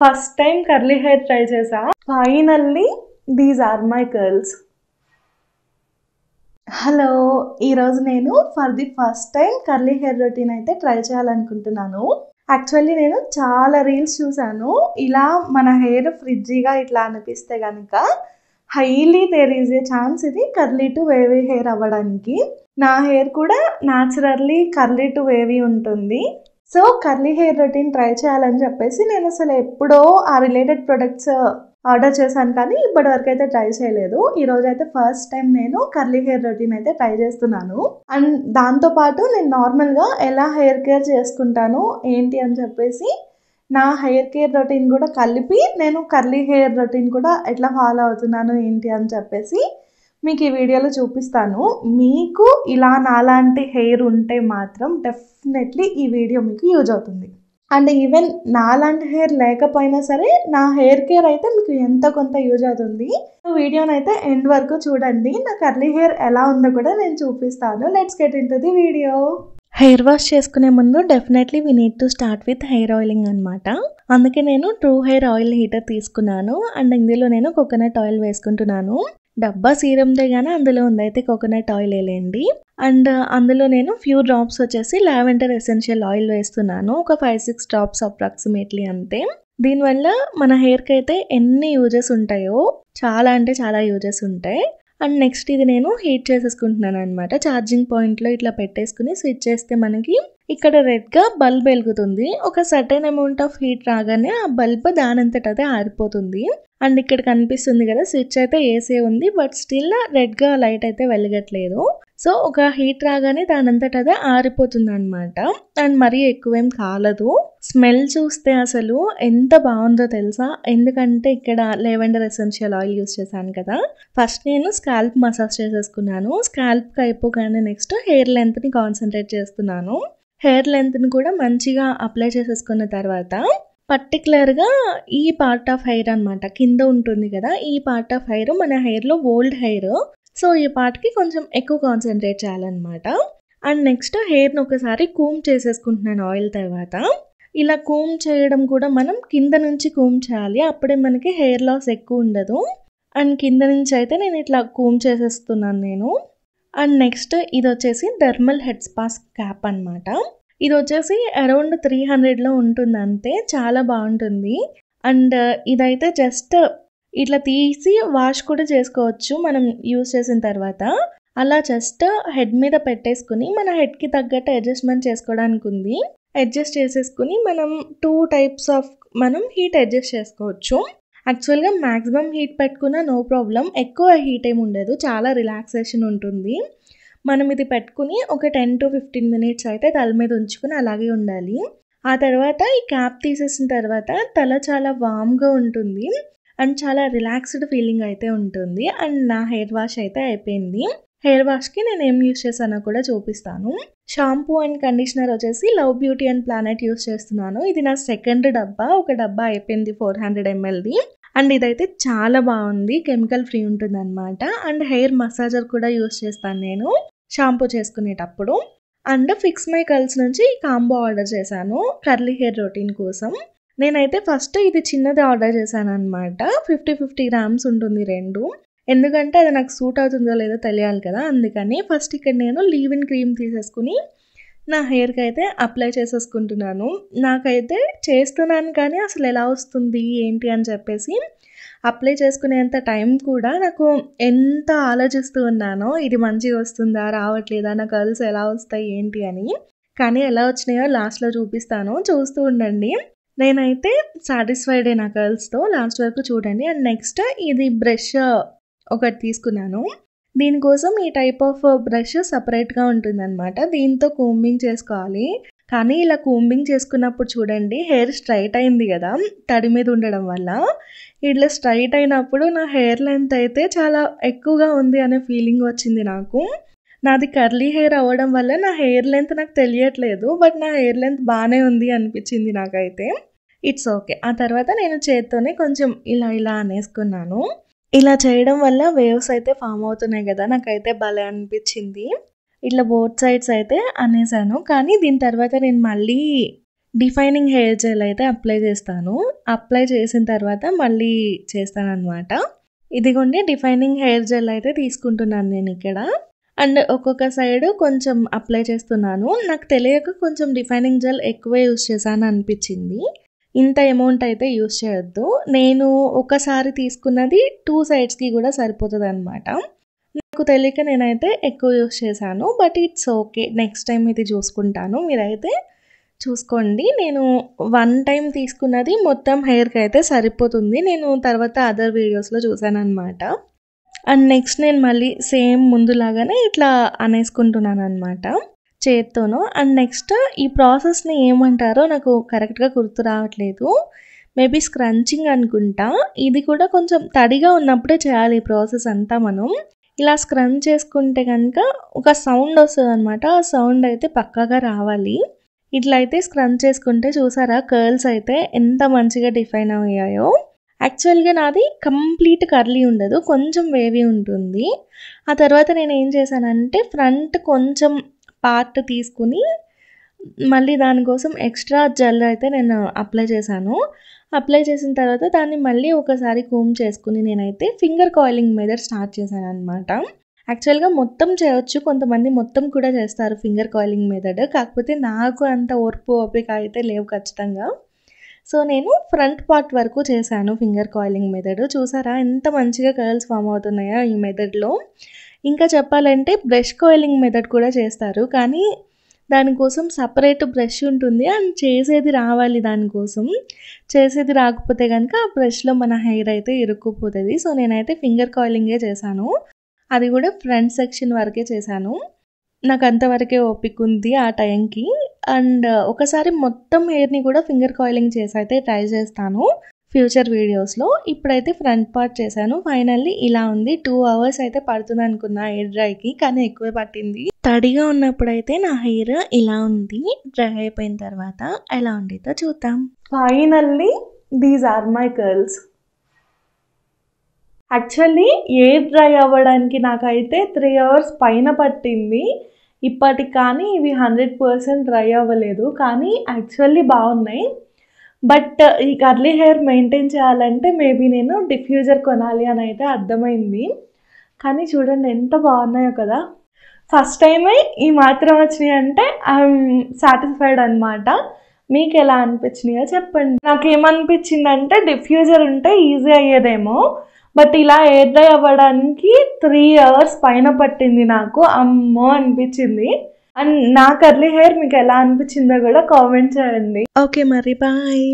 First time curly hair try చేసా. Finally these are my curls. Hello, ఈరోజు నేను for the first time curly hair routine అయితే try చేయాలనుకుంటున్నాను. Actually నేను చాలా రీల్స్ చూసాను. ఇలా మన హెయిర్ ఫ్రిడ్జీగా ఇట్లా అనిపిస్తే కనుక highly there is a chance ఇది కర్లీ టు వేవీ హెయిర్ అవ్వడానికి. నా హెయిర్ కూడా న్యాచురల్లీ కర్లీ టు వేవీ ఉంటుంది. So curly hair routine try చేయాలని చెప్పేసి నేను అసలు ఎప్పుడో ఆ రిలేటెడ్ ప్రొడక్ట్స్ ఆర్డర్ చేశాను, కానీ ఇప్పటి వరకు అయితే ట్రై చేయలేదు. ఈరోజు అయితే ఫస్ట్ టైం నేను కర్లీ హెయిర్ రొటీన్ అయితే ట్రై చేస్తున్నాను. అండ్ దాంతోపాటు నేను నార్మల్గా ఎలా హెయిర్ కేర్ చేసుకుంటాను ఏంటి అని చెప్పేసి నా హెయిర్ కేర్ రొటీన్ కూడా కలిపి నేను కర్లీ హెయిర్ రొటీన్ కూడా ఎట్లా ఫాలో అవుతున్నాను ఏంటి అని చెప్పేసి మీకు ఈ వీడియోలో చూపిస్తాను. మీకు ఇలా నాలాంటి హెయిర్ ఉంటే మాత్రం డెఫినెట్లీ ఈ వీడియో మీకు యూజ్ అవుతుంది. అండ్ ఈవెన్ నాలాంటి హెయిర్ లేకపోయినా సరే నా హెయిర్ కేర్ అయితే మీకు ఎంతో కొంత యూజ్ అవుతుంది. వీడియోని అయితే ఎండ్ వరకు చూడండి. నా కర్లీ హెయిర్ ఎలా ఉందో కూడా నేను చూపిస్తాను. Let's get in to the video. Hair wash చేసుకునే ముందు definitely we need to start with hair oiling అనమాట. అందుకే నేను ట్రూ హెయిర్ ఆయిల్ హీటర్ తీసుకున్నాను. అండ్ ఇందులో నేను కోకోనట్ ఆయిల్ వేసుకుంటున్నాను. డబ్బా సీరందే కానీ అందులో ఉందైతే కోకోనట్ ఆయిల్ వేయండి. అండ్ అందులో నేను ఫ్యూ డ్రాప్స్ వచ్చేసి లావెండర్ ఎసెన్షియల్ ఆయిల్ వేస్తున్నాను. ఒక 5-6 డ్రాప్స్ అప్రాక్సిమేట్లీ అంతే. దీనివల్ల మన హెయిర్కి అయితే ఎన్ని యూజెస్ ఉంటాయో చాలా అంటే చాలా యూజెస్ ఉంటాయి. అండ్ నెక్స్ట్ ఇది నేను హీట్ చేసేసుకుంటున్నాను అనమాట. ఛార్జింగ్ పాయింట్లో ఇట్లా పెట్టేసుకుని స్విచ్ చేస్తే మనకి ఇక్కడ రెడ్గా బల్బ్ వెలుగుతుంది. ఒక సర్టెన్ అమౌంట్ ఆఫ్ హీట్ రాగానే ఆ బల్బ్ దానంతట అదే ఆరిపోతుంది. అండ్ ఇక్కడ కనిపిస్తుంది కదా, స్విచ్ అయితే ఏసే ఉంది, బట్ స్టిల్ రెడ్గా లైట్ అయితే వెలగట్లేదు. సో ఒక హీట్ రాగానే దానంతట అదే ఆరిపోతుంది అనమాట. అండ్ మరీ ఎక్కువేం కాలదు. స్మెల్ చూస్తే అసలు ఎంత బాగుందో తెలుసా, ఎందుకంటే ఇక్కడ లావెండర్ ఎసెన్షియల్ ఆయిల్ యూస్ చేశాను కదా. ఫస్ట్ నేను స్కాల్ప్ మసాజ్ చేసేసుకున్నాను. స్కాల్ప్కి అయిపోగానే నెక్స్ట్ హెయిర్ లెంత్ని కాన్సన్ట్రేట్ చేస్తున్నాను. హెయిర్ లెంత్ని కూడా మంచిగా అప్లై చేసేసుకున్న తర్వాత పర్టికులర్గా ఈ పార్ట్ ఆఫ్ హెయిర్ అనమాట, కింద ఉంటుంది కదా, ఈ పార్ట్ ఆఫ్ హెయిర్ మన హెయిర్లో ఓల్డ్ హెయిర్. సో ఈ పార్ట్కి కొంచెం ఎక్కువ కాన్సన్ట్రేట్ చేయాలన్నమాట. అండ్ నెక్స్ట్ హెయిర్ని ఒకసారి కూమ్ చేసేసుకుంటున్నాను ఆయిల్ తర్వాత. ఇలా కూమ్ చేయడం కూడా మనం కింద నుంచి కూమ్ చేయాలి, అప్పుడే మనకి హెయిర్ లాస్ ఎక్కువ ఉండదు. అండ్ కింద నుంచి అయితే నేను ఇట్లా కూమ్ చేసేస్తున్నాను నేను. అండ్ నెక్స్ట్ ఇది వచ్చేసి థర్మల్ హెడ్ స్పా క్యాప్ అనమాట. ఇది వచ్చేసి అరౌండ్ 300లో ఉంటుంది అంతే, చాలా బాగుంటుంది. అండ్ ఇదైతే జస్ట్ ఇట్లా తీసి వాష్ కూడా చేసుకోవచ్చు మనం యూస్ చేసిన తర్వాత. అలా జస్ట్ హెడ్ మీద పెట్టేసుకుని మన హెడ్కి తగ్గట్టు అడ్జస్ట్మెంట్ చేసుకోవడానికి ఉంది. అడ్జస్ట్ చేసేసుకుని మనం 2 టైప్స్ ఆఫ్ మనం హీట్ అడ్జస్ట్ చేసుకోవచ్చు. యాక్చువల్గా మ్యాక్సిమం హీట్ పెట్టుకున్నా నో ప్రాబ్లం, ఎక్కువ హీట్ ఏమి ఉండదు, చాలా రిలాక్సేషన్ ఉంటుంది. మనం ఇది పెట్టుకుని ఒక 10 to 15 minutes అయితే తల మీద ఉంచుకుని అలాగే ఉండాలి. ఆ తర్వాత ఈ క్యాప్ తీసేసిన తర్వాత తల చాలా వామ్గా ఉంటుంది అండ్ చాలా రిలాక్స్డ్ ఫీలింగ్ అయితే ఉంటుంది. అండ్ నా హెయిర్ వాష్ అయితే అయిపోయింది. హెయిర్ వాష్కి నేను ఏం యూస్ చేశానో కూడా చూపిస్తాను. షాంపూ అండ్ కండిషనర్ వచ్చేసి love beauty and planet use చేస్తున్నాను. ఇది నా సెకండ్ డబ్బా, ఒక డబ్బా అయిపోయింది 400 mlది. అండ్ ఇదైతే చాలా బాగుంది, కెమికల్ ఫ్రీ ఉంటుంది అనమాట. అండ్ హెయిర్ మసాజర్ కూడా యూస్ చేస్తాను నేను షాంపూ చేసుకునేటప్పుడు. అండ్ ఫిక్స్ మై కర్ల్స్ నుంచి ఈ కాంబో ఆర్డర్ చేశాను కర్లీ హెయిర్ రొటీన్ కోసం. నేనైతే ఫస్ట్ ఇది చిన్నది ఆర్డర్ చేశాను అనమాట. 50 grams ఉంటుంది రెండు, ఎందుకంటే అది నాకు సూట్ అవుతుందో లేదో తెలియాలి కదా, అందుకని ఫస్ట్ ఇక్కడ నేను లీవ్ ఇన్ క్రీమ్ తీసేసుకుని నా హెయిర్కి అయితే అప్లై చేసేసుకుంటున్నాను. నాకైతే చేస్తున్నాను కానీ అసలు ఎలా వస్తుంది ఏంటి అని చెప్పేసి అప్లై చేసుకునేంత టైం కూడా నాకు ఎంత ఆలోచిస్తూ ఉన్నానో, ఇది మంచిగా వస్తుందా రావట్లేదా, నా కర్ల్స్ ఎలా వస్తాయి ఏంటి అని. కానీ ఎలా వచ్చినాయో లాస్ట్లో చూపిస్తాను, చూస్తూ ఉండండి. నేనైతే సాటిస్ఫైడే నా కర్ల్స్తో, లాస్ట్ వరకు చూడండి. అండ్ నెక్స్ట్ ఇది బ్రష్ ఒకటి తీసుకున్నాను. దీనికోసం ఈ టైప్ ఆఫ్ బ్రష్ సపరేట్గా ఉంటుందన్నమాట. దీంతో కూంబింగ్ చేసుకోవాలి. కానీ ఇలా కూంబింగ్ చేసుకున్నప్పుడు చూడండి హెయిర్ స్ట్రైట్ అయింది కదా తడి మీద ఉండడం వల్ల. ఇట్లా స్ట్రైట్ అయినప్పుడు నా హెయిర్ లెంత్ అయితే చాలా ఎక్కువగా ఉంది అనే ఫీలింగ్ వచ్చింది నాకు. నాది కర్లీ హెయిర్ అవ్వడం వల్ల నా హెయిర్ లెంత్ నాకు తెలియట్లేదు, బట్ నా హెయిర్ లెంత్ బాగానే ఉంది అనిపించింది నాకైతే. It's okay. ఆ తర్వాత నేను చేత్తోనే కొంచెం ఇలా అనేసుకున్నాను. ఇలా చేయడం వల్ల వేవ్స్ అయితే ఫామ్ అవుతున్నాయి కదా, నాకైతే భలే అనిపించింది. ఇట్లా బోత్ సైడ్స్ అయితే అనేసాను. కానీ దీని తర్వాత నేను మళ్ళీ డిఫైనింగ్ హెయిర్ జెల్ అయితే అప్లై చేస్తాను. అప్లై చేసిన తర్వాత మళ్ళీ చేస్తానన్నమాట. ఇదిగోండి డిఫైనింగ్ హెయిర్ జెల్ అయితే తీసుకుంటున్నాను నేను ఇక్కడ. అండ్ ఒక్కొక్క సైడ్ కొంచెం అప్లై చేస్తున్నాను. నాకు తెలియక కొంచెం డిఫైనింగ్ జెల్ ఎక్కువ యూజ్ చేశాను అనిపించింది. ఇంత అమౌంట్ అయితే యూజ్ చేయొద్దు. నేను ఒకసారి తీసుకున్నది 2 సైడ్స్కి కూడా సరిపోతుందన్నమాట. నాకు తెలియక నేనైతే ఎక్కువ యూజ్ చేశాను. But it's okay, next time ఇది చూసుకుంటాను. మీరైతే చూసుకోండి. నేను 1 టైం తీసుకున్నది మొత్తం హెయిర్కి అయితే సరిపోతుంది. నేను తర్వాత అదర్ వీడియోస్లో చూసాను అనమాట. అండ్ నెక్స్ట్ నేను మళ్ళీ సేమ్ ముందులాగానే ఇట్లా అనేసుకుంటున్నాను అనమాట చేత్తోనూ. అండ్ నెక్స్ట్ ఈ ప్రాసెస్ని ఏమంటారో నాకు కరెక్ట్గా గుర్తు రావట్లేదు. మేబీ స్క్రంచింగ్ అనుకుంటా. ఇది కూడా కొంచెం తడిగా ఉన్నప్పుడే చేయాలి ఈ ప్రాసెస్ అంతా. మనం ఇలా స్క్రంచ్ చేసుకుంటే కనుక ఒక సౌండ్ వస్తుంది అనమాట. ఆ సౌండ్ అయితే పక్కాగా రావాలి. ఇట్లా అయితే స్క్రంచ్ చేసుకుంటే చూసారా కర్ల్స్ అయితే ఎంత మంచిగా డిఫైన్ అయ్యాయో. యాక్చువల్గా నాది కంప్లీట్ కర్లీ ఉండదు, కొంచెం వేవీ ఉంటుంది. ఆ తర్వాత నేను ఏం చేశానంటే ఫ్రంట్ కొంచెం పార్ట్ తీసుకుని మళ్ళీ దానికోసం ఎక్స్ట్రా జెల్ అయితే నేను అప్లై చేశాను. అప్లై చేసిన తర్వాత దాన్ని మళ్ళీ ఒకసారి కూమ్ చేసుకుని నేనైతే ఫింగర్ కాయిలింగ్ మెథడ్ స్టార్ట్ చేశాను అనమాట. యాక్చువల్గా మొత్తం చేయొచ్చు, కొంతమంది మొత్తం కూడా చేస్తారు ఫింగర్ కాయిలింగ్ మెథడ్. కాకపోతే నాకు అంత ఓపిక అయితే లేవు ఖచ్చితంగా. సో నేను ఫ్రంట్ పార్ట్ వరకు చేశాను ఫింగర్ కాయిలింగ్ మెథడ్. చూసారా ఎంత మంచిగా కర్ల్స్ ఫామ్ అవుతున్నాయో ఈ మెథడ్లో. ఇంకా చెప్పాలంటే బ్రష్ కాయిలింగ్ మెథడ్ కూడా చేస్తారు, కానీ దానికోసం సపరేట్ బ్రష్ ఉంటుంది అండ్ చేసేది రావాలి. దానికోసం చేసేది రాకపోతే కనుక ఆ బ్రష్లో మన హెయిర్ అయితే ఇరుక్కుపోతుంది. సో నేనైతే ఫింగర్ కాయిలింగే చేశాను. అది కూడా ఫ్రంట్ సెక్షన్ వరకే చేశాను. నాకు అంతవరకే ఓపిక ఉంది ఆ టైంకి. అండ్ ఒకసారి మొత్తం హెయిర్ని కూడా ఫింగర్ కాయిలింగ్ చేసి అయితే ట్రై చేస్తాను ఫ్యూచర్ వీడియోస్లో. ఇప్పుడైతే ఫ్రంట్ పార్ట్ చేశాను. ఫైనల్లీ ఇలా ఉంది. 2 hours అయితే పడుతుంది అనుకున్నా హెయిర్ డ్రైకి, కానీ ఎక్కువే పట్టింది. తడిగా ఉన్నప్పుడు అయితే నా హెయిర్ ఇలా ఉంది. డ్రై అయిపోయిన తర్వాత ఎలా ఉండిద్దో చూద్దాం. Finally these are my curls. Actually air dry అవ్వడానికి నాకైతే 3 hours పైన పట్టింది ఇప్పటికి, కానీ ఇవి 100% డ్రై అవ్వలేదు. కానీ యాక్చువల్లీ బాగున్నాయి. బట్ ఈ కర్లీ హెయిర్ మెయింటైన్ చేయాలంటే మేబీ నేను డిఫ్యూజర్ కొనాలి అని అయితే అర్థమైంది. కానీ చూడండి ఎంత బాగున్నాయో కదా. ఫస్ట్ టైమే ఈ మాత్రం వచ్చినాయి అంటే ఐఎమ్ సాటిస్ఫైడ్ అనమాట. మీకు ఎలా అనిపించినాయో చెప్పండి. నాకేమనిపించిందంటే డిఫ్యూజర్ ఉంటే ఈజీ అయ్యేదేమో, బట్ ఇలా ఎయిర్ డ్రై అవ్వడానికి 3 hours పైన పట్టింది నాకు. అమ్మో అనిపించింది. అండ్ నా కర్లీ హెయిర్ మీకు ఎలా అనిపించిందో కూడా కామెంట్ చేయండి. ఓకే మరి బాయ్.